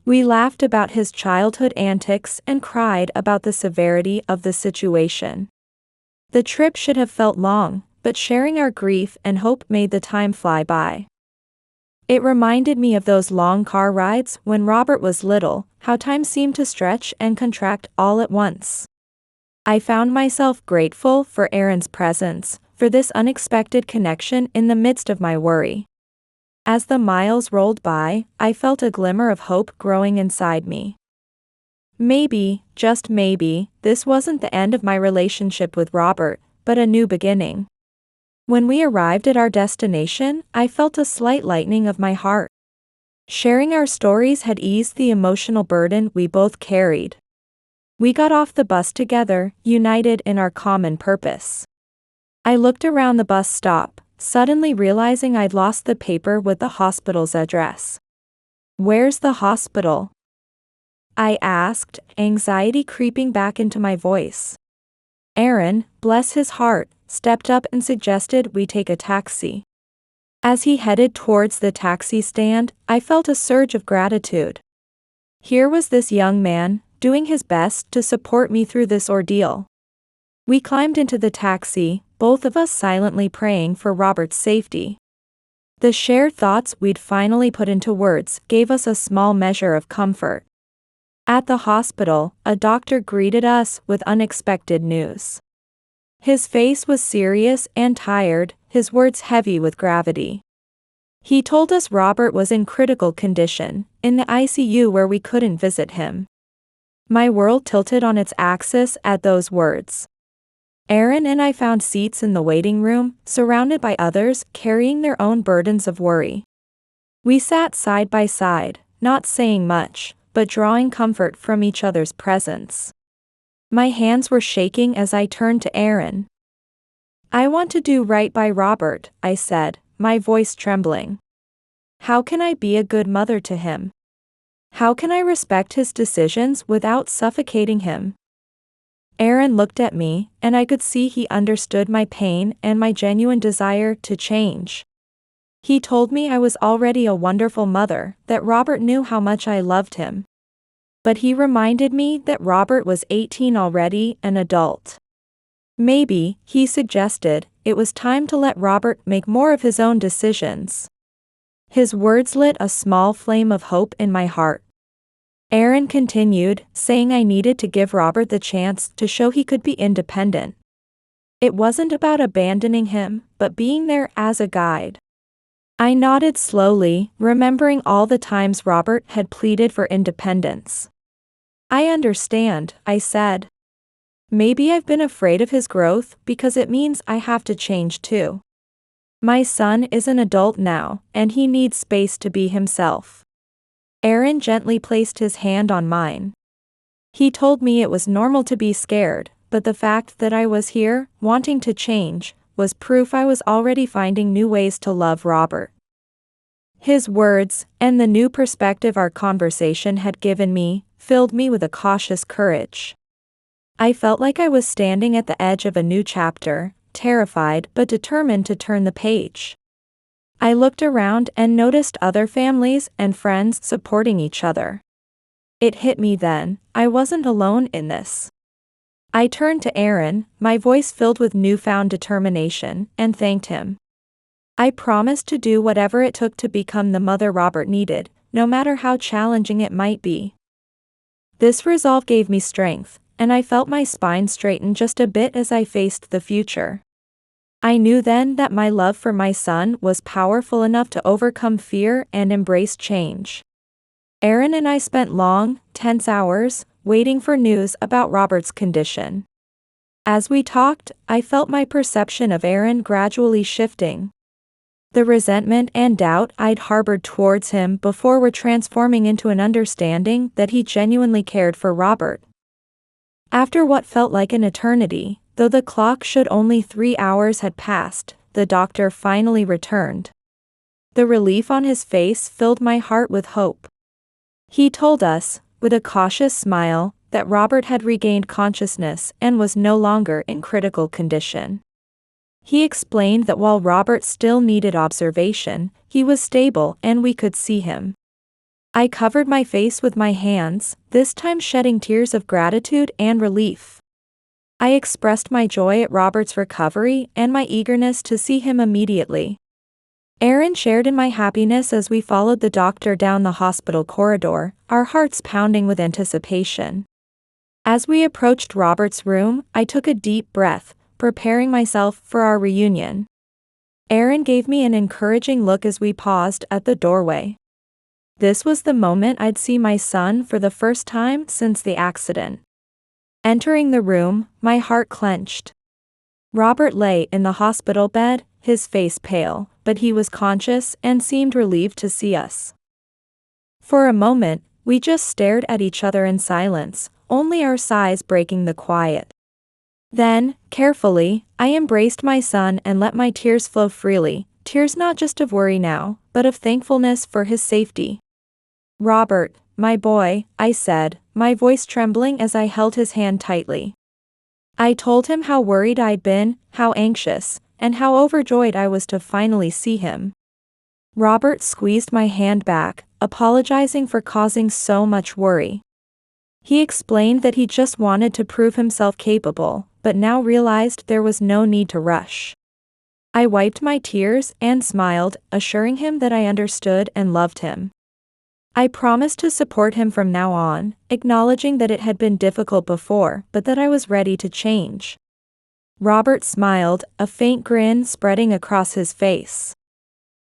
We laughed about his childhood antics and cried about the severity of the situation. The trip should have felt long, but sharing our grief and hope made the time fly by. It reminded me of those long car rides when Robert was little, how time seemed to stretch and contract all at once. I found myself grateful for Aaron's presence, for this unexpected connection in the midst of my worry. As the miles rolled by, I felt a glimmer of hope growing inside me. Maybe, just maybe, this wasn't the end of my relationship with Robert, but a new beginning. When we arrived at our destination, I felt a slight lightening of my heart. Sharing our stories had eased the emotional burden we both carried. We got off the bus together, united in our common purpose. I looked around the bus stop, suddenly realizing I'd lost the paper with the hospital's address. "Where's the hospital?" I asked, anxiety creeping back into my voice. Aaron, bless his heart, stepped up and suggested we take a taxi. As he headed towards the taxi stand, I felt a surge of gratitude. Here was this young man, doing his best to support me through this ordeal. We climbed into the taxi, both of us silently praying for Robert's safety. The shared thoughts we'd finally put into words gave us a small measure of comfort. At the hospital, a doctor greeted us with unexpected news. His face was serious and tired, his words heavy with gravity. He told us Robert was in critical condition, in the ICU where we couldn't visit him. My world tilted on its axis at those words. Aaron and I found seats in the waiting room, surrounded by others carrying their own burdens of worry. We sat side by side, not saying much, but drawing comfort from each other's presence. My hands were shaking as I turned to Aaron. "I want to do right by Robert," I said, my voice trembling. "How can I be a good mother to him? How can I respect his decisions without suffocating him?" Aaron looked at me, and I could see he understood my pain and my genuine desire to change. He told me I was already a wonderful mother, that Robert knew how much I loved him. But he reminded me that Robert was 18 already, an adult. Maybe, he suggested, it was time to let Robert make more of his own decisions. His words lit a small flame of hope in my heart. Aaron continued, saying I needed to give Robert the chance to show he could be independent. It wasn't about abandoning him, but being there as a guide. I nodded slowly, remembering all the times Robert had pleaded for independence. "I understand," I said. "Maybe I've been afraid of his growth because it means I have to change too. My son is an adult now, and he needs space to be himself." Aaron gently placed his hand on mine. He told me it was normal to be scared, but the fact that I was here, wanting to change, was proof I was already finding new ways to love Robert. His words, and the new perspective our conversation had given me, filled me with a cautious courage. I felt like I was standing at the edge of a new chapter, terrified but determined to turn the page. I looked around and noticed other families and friends supporting each other. It hit me then, I wasn't alone in this. I turned to Aaron, my voice filled with newfound determination, and thanked him. I promised to do whatever it took to become the mother Robert needed, no matter how challenging it might be. This resolve gave me strength, and I felt my spine straighten just a bit as I faced the future. I knew then that my love for my son was powerful enough to overcome fear and embrace change. Aaron and I spent long, tense hours, waiting for news about Robert's condition. As we talked, I felt my perception of Aaron gradually shifting. The resentment and doubt I'd harbored towards him before were transforming into an understanding that he genuinely cared for Robert. After what felt like an eternity, though the clock showed only 3 hours had passed, the doctor finally returned. The relief on his face filled my heart with hope. He told us, with a cautious smile, that Robert had regained consciousness and was no longer in critical condition. He explained that while Robert still needed observation, he was stable and we could see him. I covered my face with my hands, this time shedding tears of gratitude and relief. I expressed my joy at Robert's recovery and my eagerness to see him immediately. Aaron shared in my happiness as we followed the doctor down the hospital corridor, our hearts pounding with anticipation. As we approached Robert's room, I took a deep breath, preparing myself for our reunion. Aaron gave me an encouraging look as we paused at the doorway. This was the moment I'd see my son for the first time since the accident. Entering the room, my heart clenched. Robert lay in the hospital bed, his face pale, but he was conscious and seemed relieved to see us. For a moment, we just stared at each other in silence, only our sighs breaking the quiet. Then, carefully, I embraced my son and let my tears flow freely, tears not just of worry now, but of thankfulness for his safety. "Robert, my boy," I said, my voice trembling as I held his hand tightly. I told him how worried I'd been, how anxious, and how overjoyed I was to finally see him. Robert squeezed my hand back, apologizing for causing so much worry. He explained that he just wanted to prove himself capable, but now realized there was no need to rush. I wiped my tears and smiled, assuring him that I understood and loved him. I promised to support him from now on, acknowledging that it had been difficult before, but that I was ready to change. Robert smiled, a faint grin spreading across his face.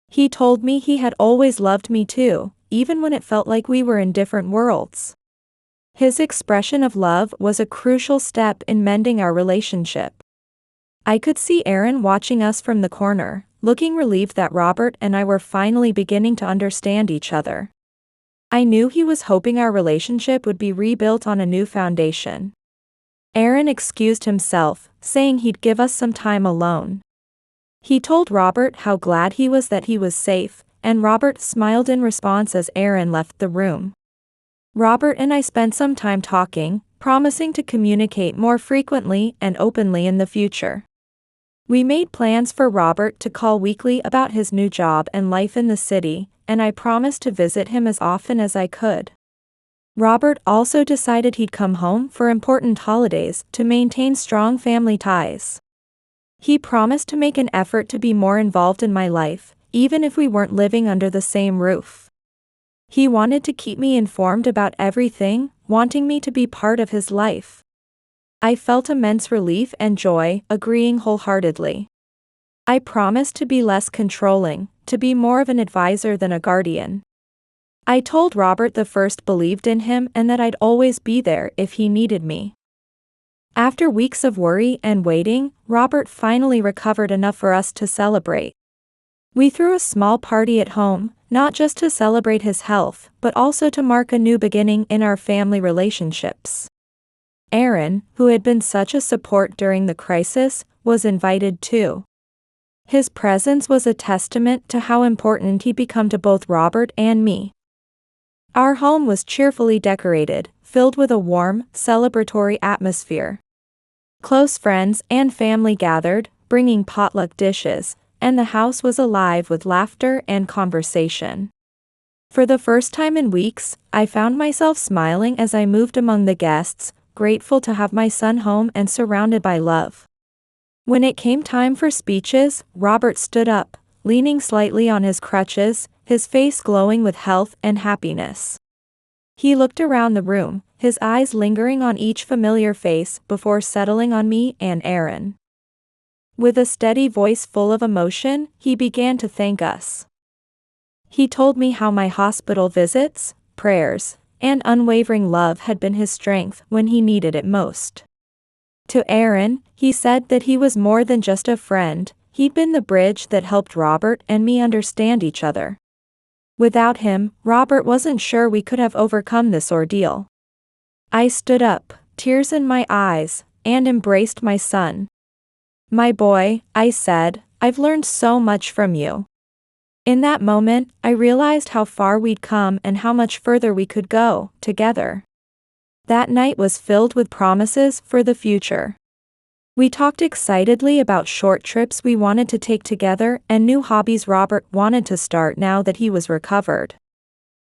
He told me he had always loved me too, even when it felt like we were in different worlds. His expression of love was a crucial step in mending our relationship. I could see Aaron watching us from the corner, looking relieved that Robert and I were finally beginning to understand each other. I knew he was hoping our relationship would be rebuilt on a new foundation. Aaron excused himself, saying he'd give us some time alone. He told Robert how glad he was that he was safe, and Robert smiled in response as Aaron left the room. Robert and I spent some time talking, promising to communicate more frequently and openly in the future. We made plans for Robert to call weekly about his new job and life in the city, and I promised to visit him as often as I could. Robert also decided he'd come home for important holidays to maintain strong family ties. He promised to make an effort to be more involved in my life, even if we weren't living under the same roof. He wanted to keep me informed about everything, wanting me to be part of his life. I felt immense relief and joy, agreeing wholeheartedly. I promised to be less controlling, to be more of an advisor than a guardian. I told Robert the first believed in him and that I'd always be there if he needed me. After weeks of worry and waiting, Robert finally recovered enough for us to celebrate. We threw a small party at home, not just to celebrate his health, but also to mark a new beginning in our family relationships. Aaron, who had been such a support during the crisis, was invited too. His presence was a testament to how important he'd become to both Robert and me. Our home was cheerfully decorated, filled with a warm, celebratory atmosphere. Close friends and family gathered, bringing potluck dishes, and the house was alive with laughter and conversation. For the first time in weeks, I found myself smiling as I moved among the guests, grateful to have my son home and surrounded by love. When it came time for speeches, Robert stood up, leaning slightly on his crutches, his face glowing with health and happiness. He looked around the room, his eyes lingering on each familiar face before settling on me and Aaron. With a steady voice full of emotion, he began to thank us. He told me how my hospital visits, prayers, and unwavering love had been his strength when he needed it most. To Aaron, he said that he was more than just a friend, he'd been the bridge that helped Robert and me understand each other. Without him, Robert wasn't sure we could have overcome this ordeal. I stood up, tears in my eyes, and embraced my son. "My boy," I said, "I've learned so much from you." In that moment, I realized how far we'd come and how much further we could go, together. That night was filled with promises for the future. We talked excitedly about short trips we wanted to take together and new hobbies Robert wanted to start now that he was recovered.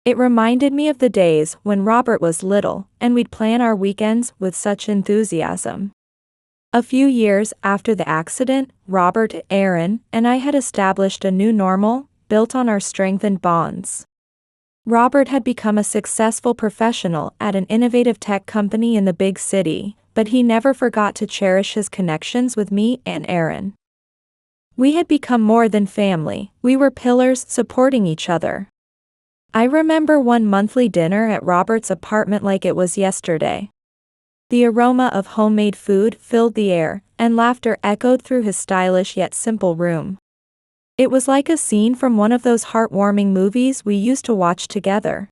It reminded me of the days when Robert was little, and we'd plan our weekends with such enthusiasm. A few years after the accident, Robert, Aaron, and I had established a new normal, built on our strengthened bonds. Robert had become a successful professional at an innovative tech company in the big city, but he never forgot to cherish his connections with me and Aaron. We had become more than family, we were pillars supporting each other. I remember one monthly dinner at Robert's apartment like it was yesterday. The aroma of homemade food filled the air, and laughter echoed through his stylish yet simple room. It was like a scene from one of those heartwarming movies we used to watch together.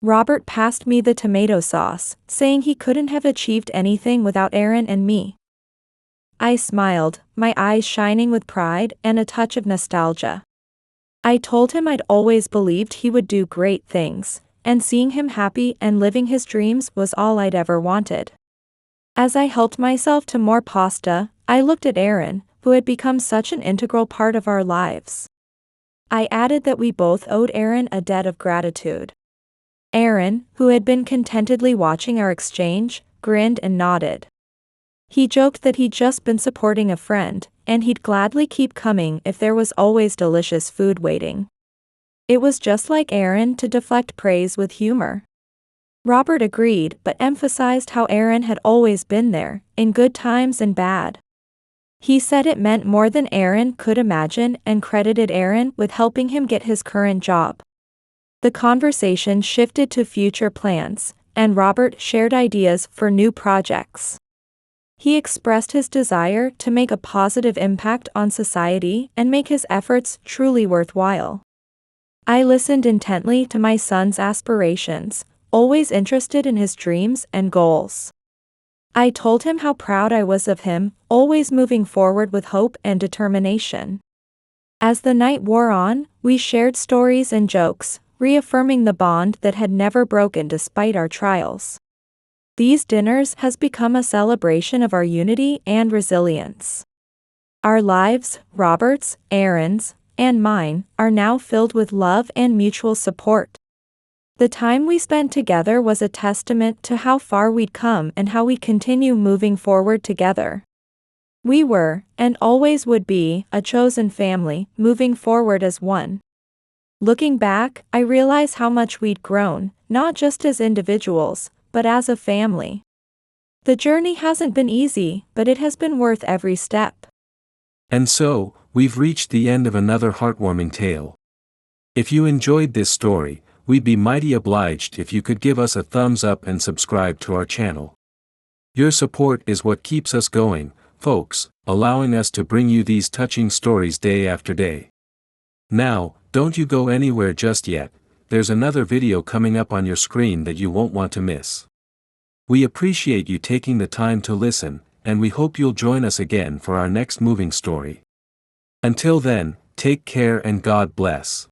Robert passed me the tomato sauce, saying he couldn't have achieved anything without Aaron and me. I smiled, my eyes shining with pride and a touch of nostalgia. I told him I'd always believed he would do great things, and seeing him happy and living his dreams was all I'd ever wanted. As I helped myself to more pasta, I looked at Aaron, who had become such an integral part of our lives. I added that we both owed Aaron a debt of gratitude. Aaron, who had been contentedly watching our exchange, grinned and nodded. He joked that he'd just been supporting a friend, and he'd gladly keep coming if there was always delicious food waiting. It was just like Aaron to deflect praise with humor. Robert agreed but emphasized how Aaron had always been there, in good times and bad. He said it meant more than Aaron could imagine and credited Aaron with helping him get his current job. The conversation shifted to future plans, and Robert shared ideas for new projects. He expressed his desire to make a positive impact on society and make his efforts truly worthwhile. I listened intently to my son's aspirations, always interested in his dreams and goals. I told him how proud I was of him, always moving forward with hope and determination. As the night wore on, we shared stories and jokes, reaffirming the bond that had never broken despite our trials. These dinners has become a celebration of our unity and resilience. Our lives, Robert's, Aaron's, and mine, are now filled with love and mutual support. The time we spent together was a testament to how far we'd come and how we continue moving forward together. We were, and always would be, a chosen family, moving forward as one. Looking back, I realize how much we'd grown, not just as individuals, but as a family. The journey hasn't been easy, but it has been worth every step. And so, we've reached the end of another heartwarming tale. If you enjoyed this story, we'd be mighty obliged if you could give us a thumbs up and subscribe to our channel. Your support is what keeps us going, folks, allowing us to bring you these touching stories day after day. Now, don't you go anywhere just yet. There's another video coming up on your screen that you won't want to miss. We appreciate you taking the time to listen, and we hope you'll join us again for our next moving story. Until then, take care and God bless.